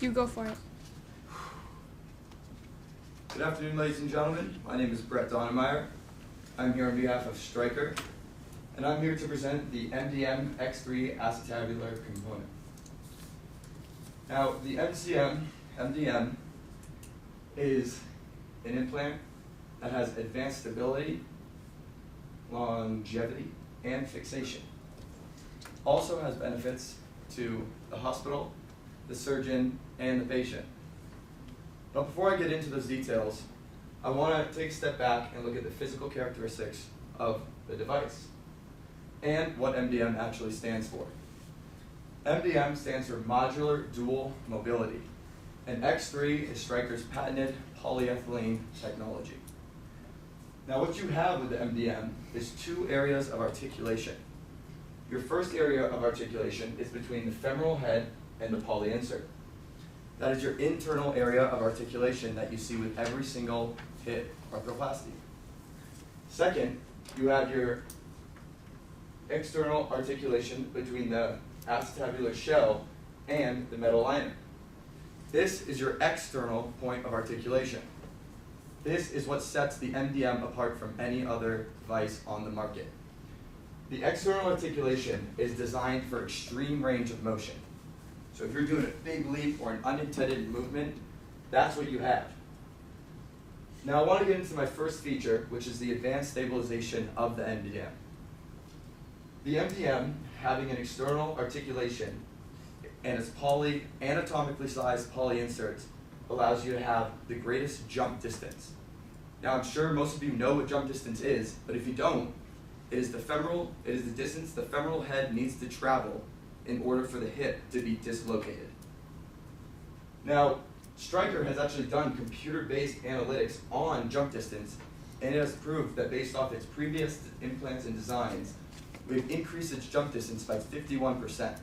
You go for it. Good afternoon, ladies and gentlemen. My name is Brett Donnemeyer. I'm here on behalf of Stryker, and I'm here to present the MDM X3 Acetabular component. Now, the MDM is an implant that has advanced stability, longevity, and fixation. Also has benefits to the hospital, the surgeon, and the patient. But before I get into those details, I want to take a step back and look at the physical characteristics of the device and what MDM actually stands for. MDM stands for Modular Dual Mobility, and X3 is Stryker's patented polyethylene technology. Now, what you have with the MDM is two areas of articulation. Your first area of articulation is between the femoral head and the poly insert. That is your internal area of articulation that you see with every single hip arthroplasty. Second, you have your external articulation between the acetabular shell and the metal liner. This is your external point of articulation. This is what sets the MDM apart from any other device on the market. The external articulation is designed for extreme range of motion. So if you're doing a big leap or an unintended movement, that's what you have. Now I want to get into my first feature, which is the advanced stabilization of the MDM. The MDM, having an external articulation and its anatomically sized poly inserts, allows you to have the greatest jump distance. Now I'm sure most of you know what jump distance is, but if you don't, it is the distance the femoral head needs to travel in order for the hip to be dislocated. Now, Stryker has actually done computer-based analytics on jump distance, and it has proved that based off its previous implants and designs, we've increased its jump distance by 51%.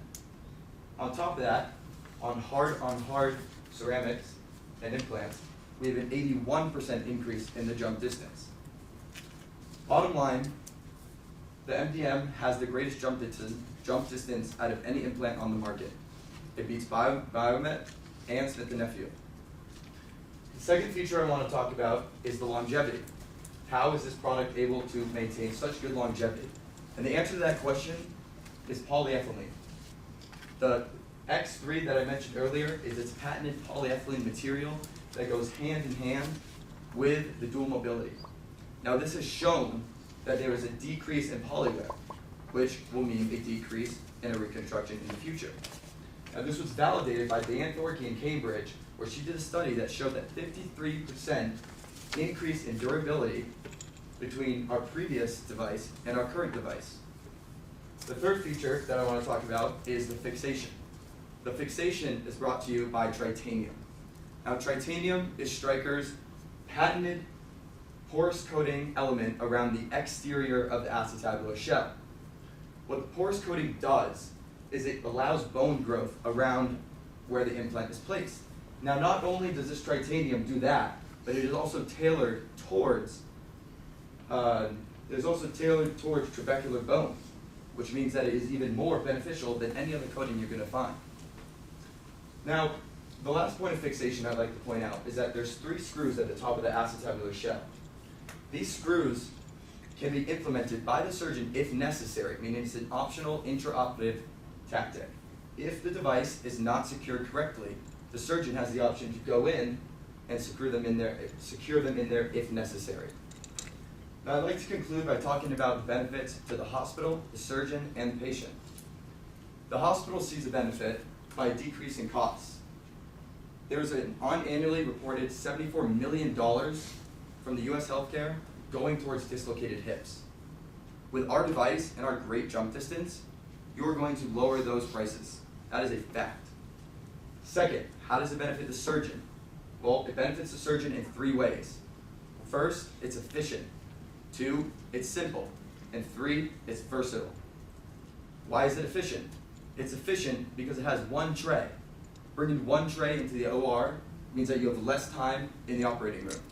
On top of that, on hard ceramics and implants, we have an 81% increase in the jump distance. Bottom line, the MDM has the greatest jump distance out of any implant on the market. It beats Biomet and Smith & Nephew. The second feature I want to talk about is the longevity. How is this product able to maintain such good longevity? And the answer to that question is polyethylene. The X3 that I mentioned earlier is its patented polyethylene material that goes hand in hand with the dual mobility. Now this has shown that there is a decrease in polywear, which will mean a decrease in a reconstruction in the future. Now this was validated by Dan Thorkey in Cambridge, where she did a study that showed that 53% increase in durability between our previous device and our current device. The third feature that I want to talk about is the fixation. The fixation is brought to you by Tritanium. Now Tritanium is Stryker's patented porous coating element around the exterior of the acetabular shell. What the porous coating does is it allows bone growth around where the implant is placed. Now not only does this Tritanium do that, but it is also tailored towards trabecular bone, which means that it is even more beneficial than any other coating you're going to find. Now, the last point of fixation I'd like to point out is that there's 3 screws at the top of the acetabular shell. These screws can be implemented by the surgeon if necessary, meaning it's an optional intraoperative tactic. If the device is not secured correctly, the surgeon has the option to go in and secure them in there if necessary. Now I'd like to conclude by talking about the benefits to the hospital, the surgeon, and the patient. The hospital sees a benefit by decreasing costs. There's an annually reported $74 million from the US healthcare going towards dislocated hips. With our device and our great jump distance, you're going to lower those prices. That is a fact. Second, how does it benefit the surgeon? Well, it benefits the surgeon in 3 ways. First, it's efficient. 2, it's simple. And 3, it's versatile. Why is it efficient? It's efficient because it has one tray. Bringing one tray into the OR means that you have less time in the operating room.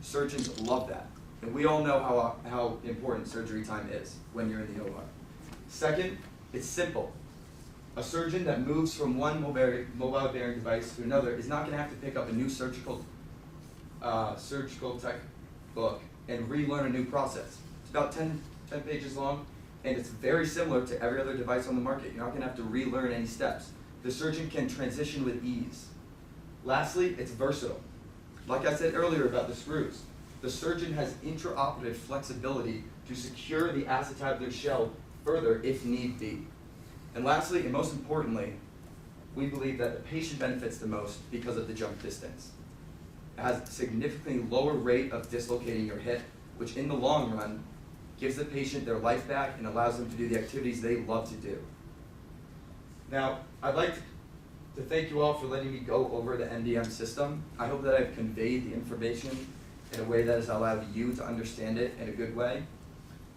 Surgeons love that. And we all know how important surgery time is when you're in the OR. Second, it's simple. A surgeon that moves from one mobile bearing device to another is not going to have to pick up a new surgical textbook and relearn a new process. It's about 10 pages long, and it's very similar to every other device on the market. You're not going to have to relearn any steps. The surgeon can transition with ease. Lastly, it's versatile. Like I said earlier about the screws, the surgeon has intraoperative flexibility to secure the acetabular shell further if need be. And lastly, and most importantly, we believe that the patient benefits the most because of the jump distance. It has a significantly lower rate of dislocating your hip, which in the long run gives the patient their life back and allows them to do the activities they love to do. Now, I'd like to thank you all for letting me go over the MDM system. I hope that I've conveyed the information in a way that has allowed you to understand it in a good way.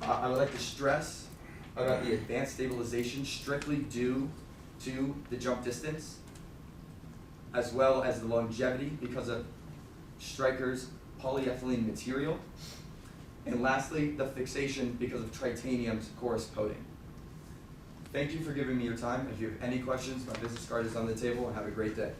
I would like to stress about the advanced stabilization strictly due to the jump distance, as well as the longevity because of Stryker's polyethylene material, and lastly, the fixation because of titanium's porous coating. Thank you for giving me your time. If you have any questions, my business card is on the table, and have a great day.